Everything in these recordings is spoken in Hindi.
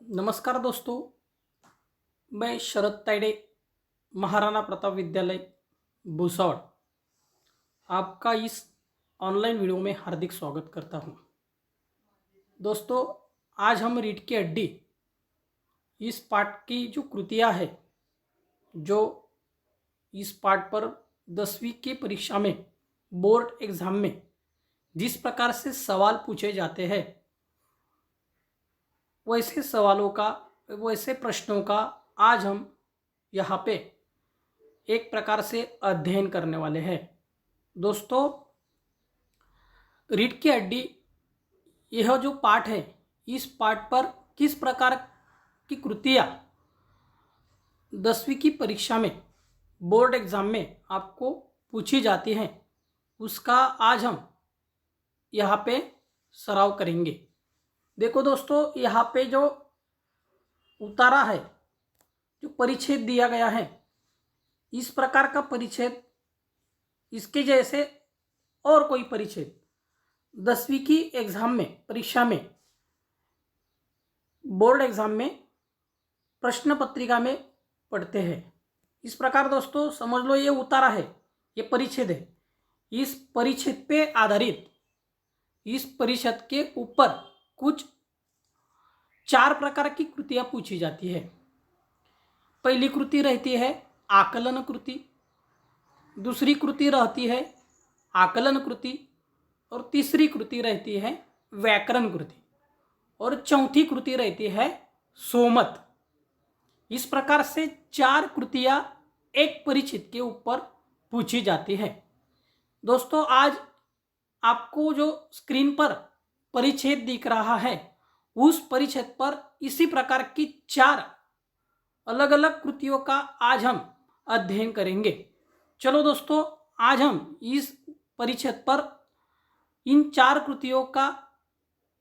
नमस्कार दोस्तों, मैं शरद तायडे, महाराणा प्रताप विद्यालय भुसावल, आपका इस ऑनलाइन वीडियो में हार्दिक स्वागत करता हूं। दोस्तों, आज हम रीढ़ की हड्डी इस पाठ की जो कृतियां है, जो इस पाठ पर 10वीं की परीक्षा में, बोर्ड एग्जाम में जिस प्रकार से सवाल पूछे जाते हैं, वैसे सवालों का, वैसे प्रश्नों का आज हम यहाँ पे एक प्रकार से अध्ययन करने वाले हैं। दोस्तों, रीढ़ की हड्डी यह जो पाठ है, इस पाठ पर किस प्रकार की कृतियाँ 10वीं की परीक्षा में, बोर्ड एग्जाम में आपको पूछी जाती हैं, उसका आज हम यहाँ पे सराव करेंगे। देखो दोस्तों, यहाँ पे जो उतारा है, जो परिच्छेद दिया गया है, इस प्रकार का परिच्छेद, इसके जैसे और कोई परिच्छेद 10वीं की एग्जाम में, परीक्षा में, बोर्ड एग्जाम में, प्रश्न पत्रिका में पढ़ते हैं। इस प्रकार दोस्तों समझ लो, ये उतारा है, ये परिच्छेद है। इस परिच्छेद पे आधारित, इस परिच्छेद के ऊपर कुछ 4 प्रकार की कृतियां पूछी जाती है। पहली कृति रहती है आकलन कृति, दूसरी कृति रहती है आकलन कृति, और तीसरी कृति रहती है व्याकरण कृति, और चौथी कृति रहती है सोमत। इस प्रकार से 4 कृतियां एक परिच्छेद के ऊपर पूछी जाती है। दोस्तों, आज आपको जो स्क्रीन पर परिच्छेद दिख रहा है, उस परिच्छेद पर इसी प्रकार की 4 अलग अलग कृतियों का आज हम अध्ययन करेंगे। चलो दोस्तों, आज हम इस परिच्छेद पर इन 4 कृतियों का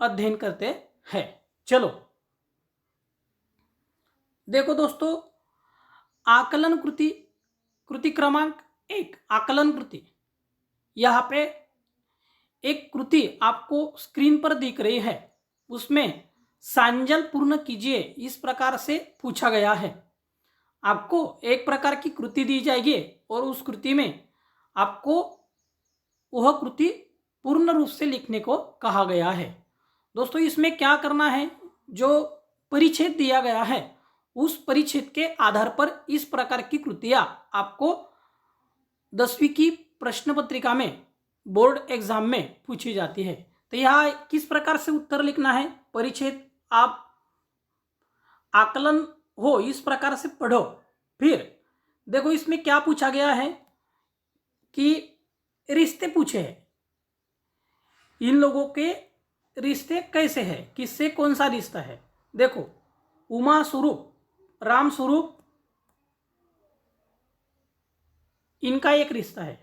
अध्ययन करते हैं। चलो देखो दोस्तों, आकलन कृति, कृति क्रमांक 1 आकलन कृति। यहाँ पे एक कृति आपको स्क्रीन पर दिख रही है, उसमें सांजल पूर्ण कीजिए, इस प्रकार से पूछा गया है। आपको एक प्रकार की कृति दी जाएगी और उस कृति में आपको वह कृति पूर्ण रूप से लिखने को कहा गया है। दोस्तों, इसमें क्या करना है, जो परिच्छेद दिया गया है, उस परिच्छेद के आधार पर इस प्रकार की कृतियां आपको 10वीं की प्रश्न पत्रिका में, बोर्ड एग्जाम में पूछी जाती है। तो यहाँ किस प्रकार से उत्तर लिखना है, परिच्छेद आप आकलन हो इस प्रकार से पढ़ो। फिर देखो, इसमें क्या पूछा गया है कि रिश्ते पूछे हैं, इन लोगों के रिश्ते कैसे हैं, किससे कौन सा रिश्ता है। देखो, उमा स्वरूप, राम स्वरूप, इनका एक रिश्ता है,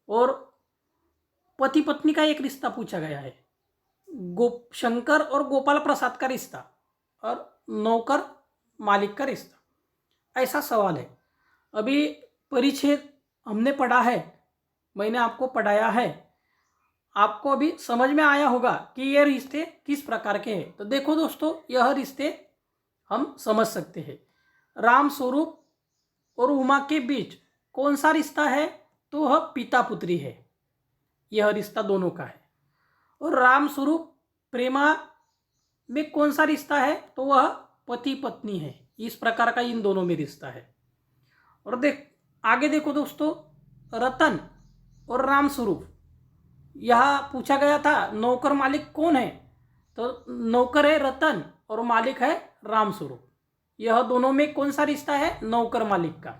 और पति पत्नी का एक रिश्ता पूछा गया है। शंकर और गोपाल प्रसाद का रिश्ता, और नौकर मालिक का रिश्ता, ऐसा सवाल है। अभी परिच्छेद हमने पढ़ा है, मैंने आपको पढ़ाया है, आपको अभी समझ में आया होगा कि ये रिश्ते किस प्रकार के हैं। तो देखो दोस्तों, यह रिश्ते हम समझ सकते हैं। राम स्वरूप और उमा के बीच कौन सा रिश्ता है, तो वह पिता पुत्री है, यह रिश्ता दोनों का है। और राम स्वरूप प्रेमा में कौन सा रिश्ता है, तो वह पति पत्नी है, इस प्रकार का इन दोनों में रिश्ता है। और आगे देखो दोस्तों, रतन और राम स्वरूप, यह पूछा गया था नौकर मालिक कौन है, तो नौकर है रतन और मालिक है राम स्वरूप। यह दोनों में कौन सा रिश्ता है, नौकर मालिक का।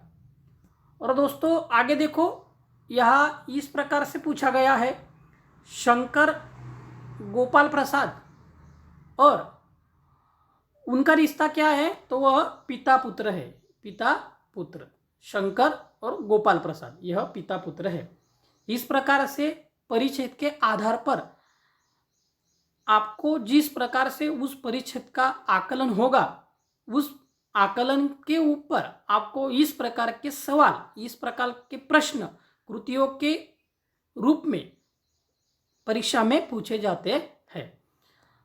और दोस्तों आगे देखो, यह इस प्रकार से पूछा गया है, शंकर गोपाल प्रसाद और उनका रिश्ता क्या है, तो वह पिता पुत्र है, पिता पुत्र। शंकर और गोपाल प्रसाद, यह पिता पुत्र है। इस प्रकार से परिच्छेद के आधार पर आपको जिस प्रकार से उस परिच्छेद का आकलन होगा, उस आकलन के ऊपर आपको इस प्रकार के सवाल, इस प्रकार के प्रश्न कृतियों के रूप में परीक्षा में पूछे जाते हैं।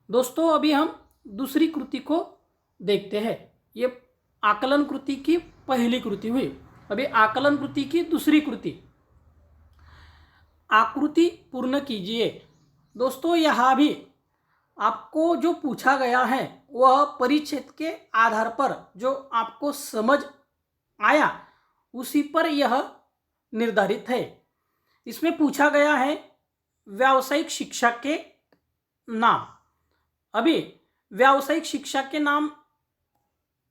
दोस्तों, अभी हम दूसरी कृति को देखते हैं। ये आकलन कृति की पहली कृति हुई। अभी आकलन कृति की दूसरी कृति, आकृति पूर्ण कीजिए। दोस्तों यहाँ भी आपको जो पूछा गया है वह परिच्छेद के आधार पर जो आपको समझ आया उसी पर यह निर्धारित है। इसमें पूछा गया है व्यावसायिक शिक्षा के नाम। अभी व्यावसायिक शिक्षा के नाम,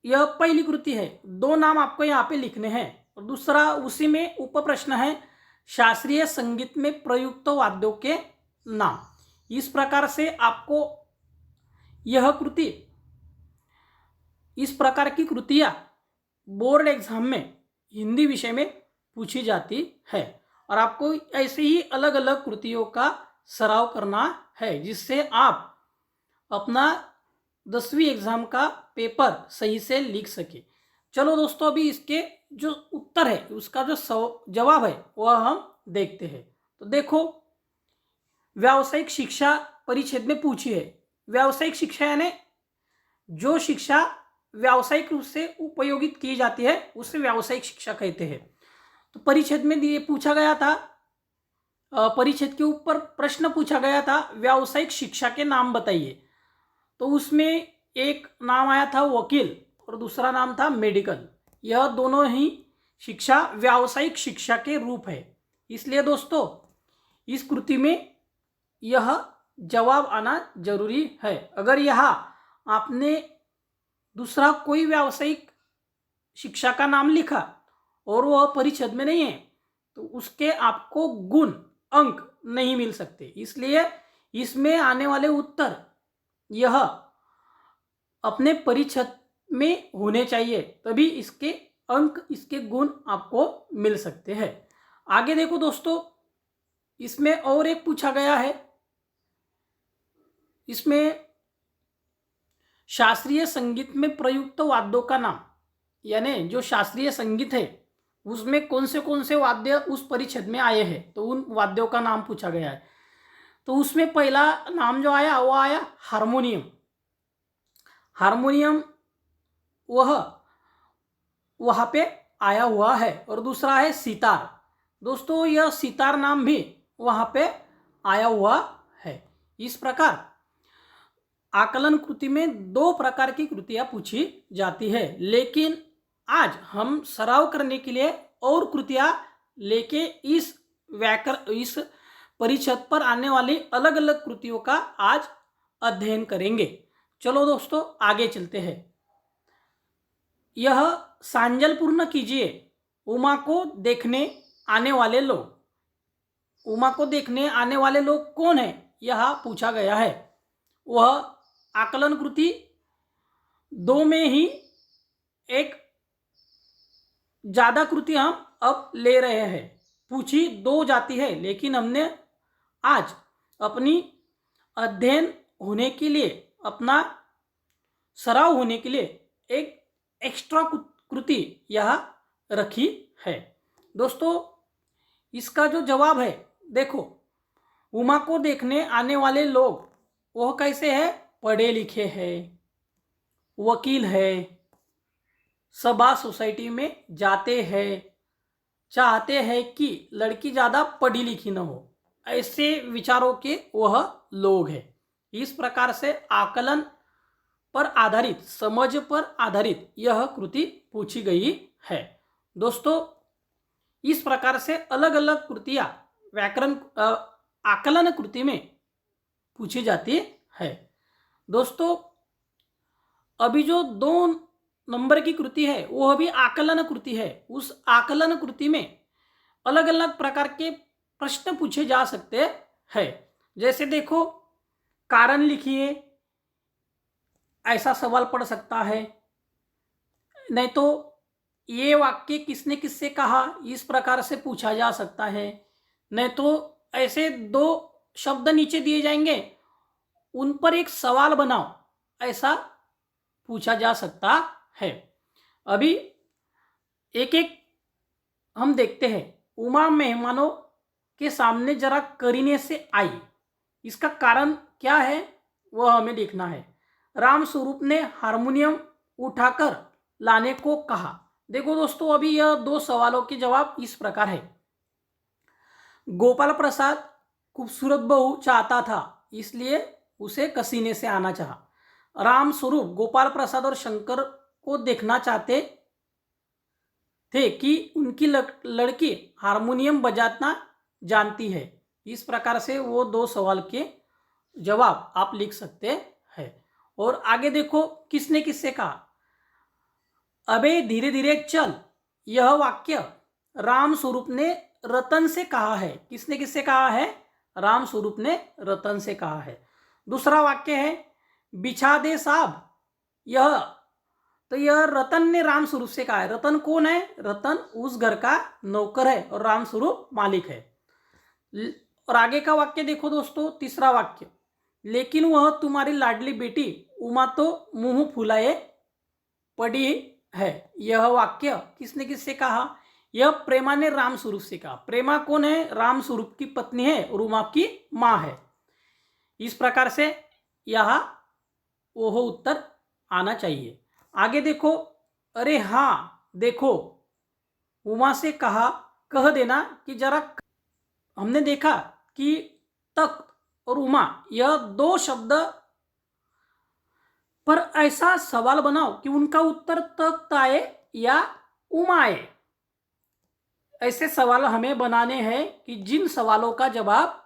यह पहली कृति है, दो नाम आपको यहाँ पे लिखने हैं। और दूसरा उसी में उप प्रश्न है शास्त्रीय संगीत में प्रयुक्त वाद्यों के नाम। इस प्रकार से आपको यह कृति, इस प्रकार की कृतियां बोर्ड एग्जाम में हिंदी विषय में पूछी जाती है। और आपको ऐसे ही अलग अलग कृतियों का सराव करना है जिससे आप अपना 10वीं एग्जाम का पेपर सही से लिख सके। चलो दोस्तों, अभी इसके जो उत्तर है, उसका जो जवाब है वह हम देखते हैं। तो देखो, व्यावसायिक शिक्षा परिच्छेद में पूछी है। व्यावसायिक शिक्षा यानी जो शिक्षा व्यावसायिक रूप से उपयोगित की जाती है उसे व्यावसायिक शिक्षा कहते हैं। तो परिच्छेद में ये पूछा गया था, परिच्छेद के ऊपर प्रश्न पूछा गया था व्यावसायिक शिक्षा के नाम बताइए। तो उसमें एक नाम आया था वकील और दूसरा नाम था मेडिकल। यह दोनों ही शिक्षा व्यावसायिक शिक्षा के रूप है। इसलिए दोस्तों इस कृति में यह जवाब आना जरूरी है। अगर यहाँ आपने दूसरा कोई व्यावसायिक शिक्षा का नाम लिखा और वह परिच्छेद में नहीं है तो उसके आपको गुण, अंक नहीं मिल सकते। इसलिए इसमें आने वाले उत्तर यह अपने परिच्छेद में होने चाहिए, तभी इसके अंक, इसके गुण आपको मिल सकते हैं। आगे देखो दोस्तों, इसमें और एक पूछा गया है। इसमें शास्त्रीय संगीत में प्रयुक्त वाद्यों का नाम, यानी जो शास्त्रीय संगीत है उसमें कौन से वाद्य उस परिच्छेद में आए हैं, तो उन वाद्यों का नाम पूछा गया है। तो उसमें पहला नाम जो आया वो आया हारमोनियम। हारमोनियम वह वहाँ पे आया हुआ है। और दूसरा है सितार। दोस्तों यह सितार नाम भी वहाँ पे आया हुआ है। इस प्रकार आकलन कृति में दो प्रकार की कृतियां पूछी जाती है, लेकिन आज हम सराव करने के लिए और कृतियां लेके इस परिच्छेद पर आने वाली अलग अलग कृतियों का आज अध्ययन करेंगे। चलो दोस्तों आगे चलते हैं। यह सांजल पूर्ण कीजिए। उमा को देखने आने वाले लोग। उमा को देखने आने वाले लोग कौन है, यह पूछा गया है। वह आकलन कृति दो में ही एक ज्यादा कृति हम अब ले रहे हैं। पूछी दो जाती है, लेकिन हमने आज अपनी अध्ययन होने के लिए, अपना सराव होने के लिए एक एक्स्ट्रा कृति यह रखी है। दोस्तों इसका जो जवाब है, देखो, उमा को देखने आने वाले लोग वह कैसे है, पढ़े लिखे हैं, वकील है, सभा सोसाइटी में जाते हैं, चाहते हैं कि लड़की ज़्यादा पढ़ी लिखी न हो, ऐसे विचारों के वह लोग हैं। इस प्रकार से आकलन पर आधारित, समझ पर आधारित यह कृति पूछी गई है। दोस्तों इस प्रकार से अलग अलग कृतियां व्याकरण आकलन कृति में पूछी जाती है। दोस्तों अभी जो 2 नंबर की कृति है वह भी आकलन कृति है। उस आकलन कृति में अलग अलग प्रकार के प्रश्न पूछे जा सकते हैं। जैसे देखो, कारण लिखिए, ऐसा सवाल पढ़ सकता है। नहीं तो ये वाक्य किसने किससे कहा, इस प्रकार से पूछा जा सकता है। नहीं तो ऐसे 2 शब्द नीचे दिए जाएंगे, उन पर एक सवाल बनाओ, ऐसा पूछा जा सकता है। अभी एक एक हम देखते हैं। उमा मेहमानों के सामने जरा करीने से आई, इसका कारण क्या है वह हमें देखना है। राम स्वरूप ने हारमोनियम उठाकर लाने को कहा। देखो दोस्तों, अभी यह 2 सवालों के जवाब इस प्रकार है। गोपाल प्रसाद खूबसूरत बहू चाहता था, इसलिए उसे कसीने से आना चाहा। राम स्वरूप गोपाल प्रसाद और शंकर को देखना चाहते थे कि उनकी लड़की हारमोनियम बजाना जानती है। इस प्रकार से वो 2 सवाल के जवाब आप लिख सकते हैं। और आगे देखो, किसने किससे कहा। अबे धीरे धीरे चल, यह वाक्य राम स्वरूप ने रतन से कहा है। किसने किससे कहा है? राम स्वरूप ने रतन से कहा है। दूसरा वाक्य है बिछा दे साहब, यह तो यह रतन ने राम स्वरूप से कहा है। रतन कौन है? रतन उस घर का नौकर है और राम स्वरूप मालिक है। और आगे का वाक्य देखो दोस्तों, तीसरा वाक्य, लेकिन वह तुम्हारी लाडली बेटी उमा तो मुंह फुलाए पड़ी है। यह वाक्य किसने किससे कहा? यह प्रेमा ने राम स्वरूप से कहा। प्रेमा कौन है? राम स्वरूप की पत्नी है और उमा की मां है। इस प्रकार से यह वो उत्तर आना चाहिए। आगे देखो, अरे हाँ देखो, उमा से कह देना कि जरा। हमने देखा कि तख्त और उमा यह 2 शब्द पर ऐसा सवाल बनाओ कि उनका उत्तर तख्त आए या उमा आए। ऐसे सवाल हमें बनाने हैं कि जिन सवालों का जवाब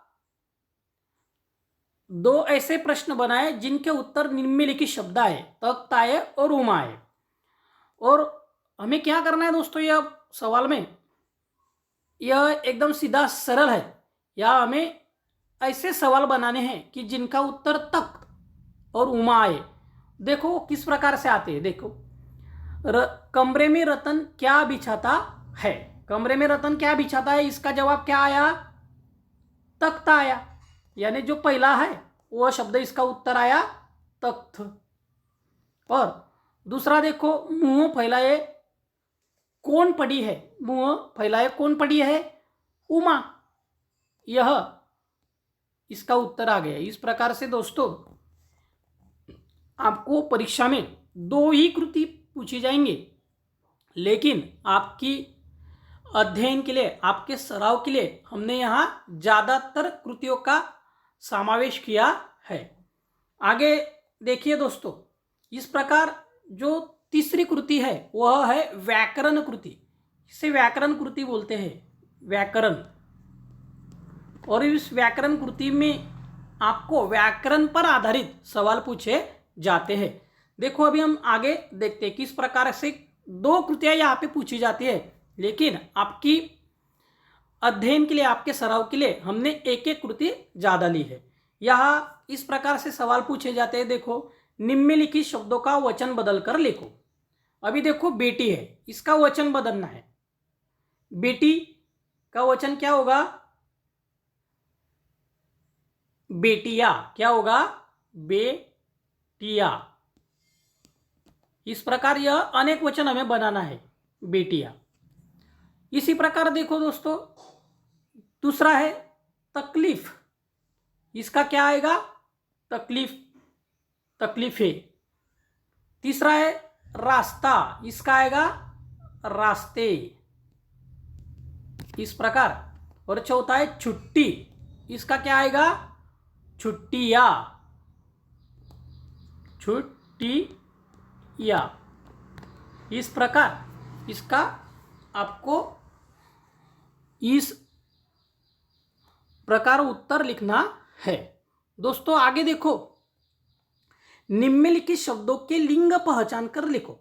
2 ऐसे प्रश्न बनाए जिनके उत्तर निम्नलिखित शब्द आए, तख्त आए और उमा आए। और हमें क्या करना है दोस्तों, यह सवाल में यह एकदम सीधा सरल है। या हमें ऐसे सवाल बनाने हैं कि जिनका उत्तर तख्त और उमा आए। देखो किस प्रकार से आते हैं। देखो, कमरे में रतन क्या बिछाता है। कमरे में रतन क्या बिछाता है, इसका जवाब क्या आया? तख्त आया। यानी जो पहला है वह शब्द, इसका उत्तर आया तख्त। और दूसरा देखो, मुंह फैलाए कौन पड़ी है। मुंह फैलाए कौन पड़ी है? उमा। यह इसका उत्तर आ गया। इस प्रकार से दोस्तों आपको परीक्षा में 2 ही कृति पूछी जाएंगे, लेकिन आपकी अध्ययन के लिए, आपके सराव के लिए हमने यहाँ ज़्यादातर कृतियों का समावेश किया है। आगे देखिए दोस्तों, इस प्रकार जो तीसरी कृति है वह है व्याकरण कृति। इसे व्याकरण कृति बोलते हैं, व्याकरण। और इस व्याकरण कृति में आपको व्याकरण पर आधारित सवाल पूछे जाते हैं। देखो अभी हम आगे देखते हैं किस प्रकार से 2 कृतियां यहाँ पे पूछी जाती है, लेकिन आपकी अध्ययन के लिए, आपके सराव के लिए हमने एक एक कृति ज़्यादा ली है। यहाँ इस प्रकार से सवाल पूछे जाते हैं। देखो, निम्नलिखित शब्दों का वचन बदल कर लिखो। अभी देखो, बेटी है, इसका वचन बदलना है। बेटी का वचन क्या होगा? बेटिया। क्या होगा? बेटिया। इस प्रकार यह अनेक वचन हमें बनाना है, बेटिया। इसी प्रकार देखो दोस्तों, दूसरा है तकलीफ। इसका क्या आएगा? तकलीफ, तकलीफे। तीसरा है रास्ता, इसका आएगा रास्ते। इस प्रकार। और चौथा है छुट्टी, इसका क्या आएगा? छुट्टिया, छुट्टिया। इस प्रकार इसका आपको इस प्रकार उत्तर लिखना है। दोस्तों आगे देखो, निम्नलिखित शब्दों के लिंग पहचान कर लिखो।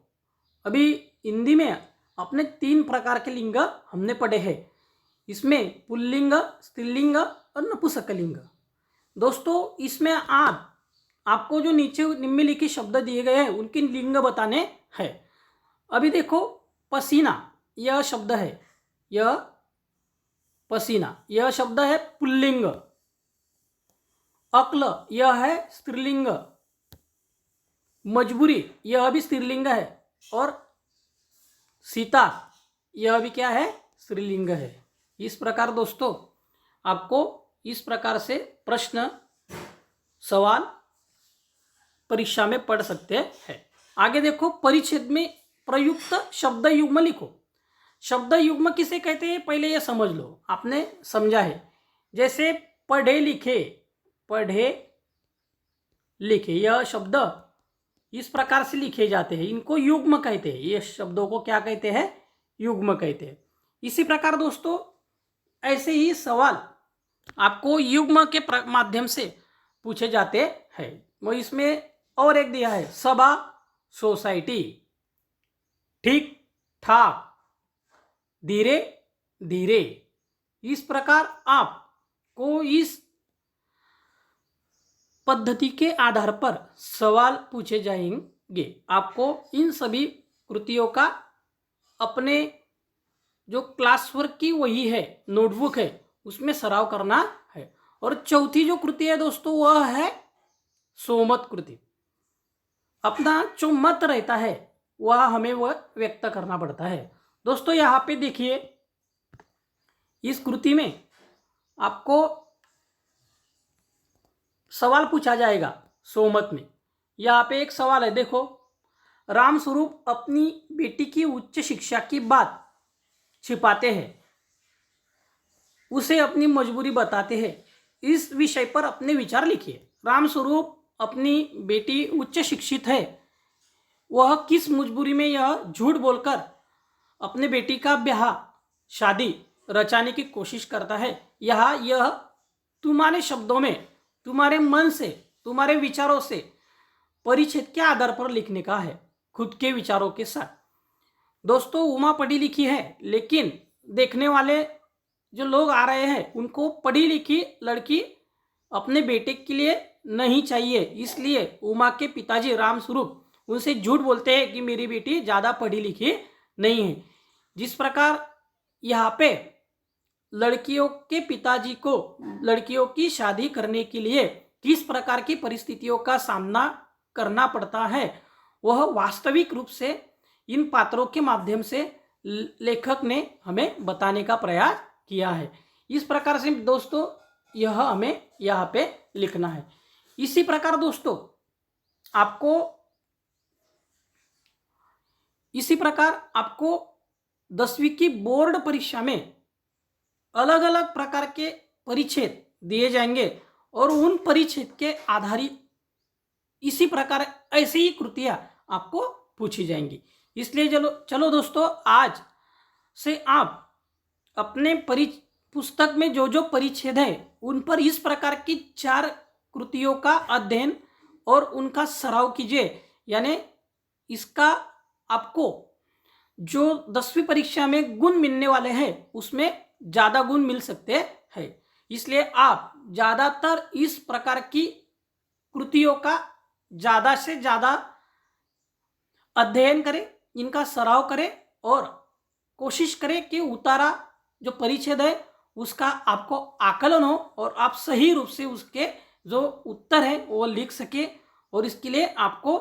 अभी हिंदी में अपने 3 प्रकार के लिंग हमने पढ़े हैं। इसमें पुल्लिंग, स्त्रीलिंग और नपुंसकलिंग। दोस्तों इसमें आपको जो नीचे निम्नलिखित शब्द दिए गए हैं उनके लिंग बताने हैं। अभी देखो, पसीना यह शब्द है, यह पसीना यह शब्द है पुल्लिंग। अक्ल यह है स्त्रीलिंग। मजबूरी यह भी स्त्रीलिंग है। और सीता यह भी क्या है? स्त्रीलिंग है। इस प्रकार दोस्तों आपको इस प्रकार से प्रश्न, सवाल परीक्षा में पढ़ सकते हैं। आगे देखो, परिच्छेद में प्रयुक्त शब्द युग्म लिखो। शब्द युग्म किसे कहते हैं पहले ये समझ लो, आपने समझा है। जैसे पढ़े लिखे, पढ़े लिखे, यह शब्द इस प्रकार से लिखे जाते हैं, इनको युग्म कहते हैं। ये शब्दों को क्या कहते हैं? युग्म कहते हैं। इसी प्रकार दोस्तों ऐसे ही सवाल आपको युग्म के माध्यम से पूछे जाते हैं। वो इसमें और एक दिया है, सभा, सोसाइटी, ठीक ठाक, धीरे धीरे। इस प्रकार आपको इस पद्धति के आधार पर सवाल पूछे जाएंगे। आपको इन सभी कृतियों का अपने जो क्लास वर्क की वही है, नोटबुक है, उसमें सराव करना है। और चौथी जो कृति है दोस्तों वह है सोमत कृति। अपना जो मत रहता है वह हमें वह व्यक्त करना पड़ता है। दोस्तों यहाँ पे देखिए, इस कृति में आपको सवाल पूछा जाएगा सोमत में। यहाँ पे एक सवाल है, देखो, रामस्वरूप अपनी बेटी की उच्च शिक्षा की बात छिपाते हैं, उसे अपनी मजबूरी बताते हैं। इस विषय पर अपने विचार लिखिए। रामस्वरूप अपनी बेटी उच्च शिक्षित है, वह किस मजबूरी में यह झूठ बोलकर अपने बेटी का ब्याह, शादी रचाने की कोशिश करता है। यह तुम्हारे शब्दों में, तुम्हारे मन से, तुम्हारे विचारों से परिच्छेद के आधार पर लिखने का है, खुद के विचारों के साथ। दोस्तों उमा पढ़ी लिखी है, लेकिन देखने वाले जो लोग आ रहे हैं उनको पढ़ी लिखी लड़की अपने बेटे के लिए नहीं चाहिए। इसलिए उमा के पिताजी रामस्वरूप उनसे झूठ बोलते हैं कि मेरी बेटी ज़्यादा पढ़ी लिखी नहीं है। जिस प्रकार यहाँ पे लड़कियों के पिताजी को लड़कियों की शादी करने के लिए किस प्रकार की परिस्थितियों का सामना करना पड़ता है, वह वास्तविक रूप से इन पात्रों के माध्यम से लेखक ने हमें बताने का प्रयास किया है। इस प्रकार से दोस्तों यह हमें यहाँ पे लिखना है। इसी प्रकार दोस्तों आपको 10वीं की बोर्ड परीक्षा में अलग अलग प्रकार के परिच्छेद दिए जाएंगे और उन परिच्छेद के आधारित इसी प्रकार ऐसी ही कृतियां आपको पूछी जाएंगी। इसलिए चलो दोस्तों, आज से आप अपने पुस्तक में जो जो परिच्छेद है उन पर इस प्रकार की 4 कृतियों का अध्ययन और उनका सराव कीजिए। यानी इसका आपको जो 10वीं परीक्षा में गुण मिलने वाले हैं उसमें ज़्यादा गुण मिल सकते हैं। इसलिए आप ज़्यादातर इस प्रकार की कृतियों का ज़्यादा से ज़्यादा अध्ययन करें, इनका सराव करें और कोशिश करें कि उतारा जो परिच्छेद है उसका आपको आकलन हो और आप सही रूप से उसके जो उत्तर है वो लिख सके। और इसके लिए आपको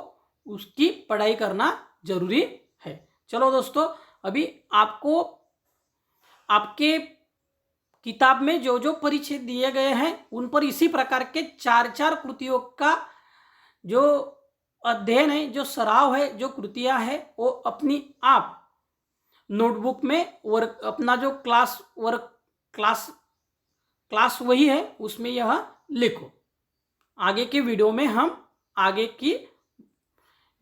उसकी पढ़ाई करना जरूरी है। चलो दोस्तों, अभी आपको आपके किताब में जो जो परिच्छेद दिए गए हैं उन पर इसी प्रकार के 4 कृतियों का जो अध्ययन है, जो सराव है, जो कृतियां है वो अपनी आप नोटबुक में वर्क, अपना जो क्लास वही है उसमें यह लिखो। आगे के वीडियो में हम आगे की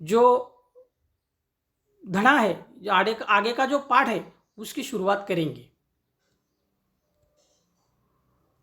जो धड़ा है, आगे का जो पाठ है उसकी शुरुआत करेंगे।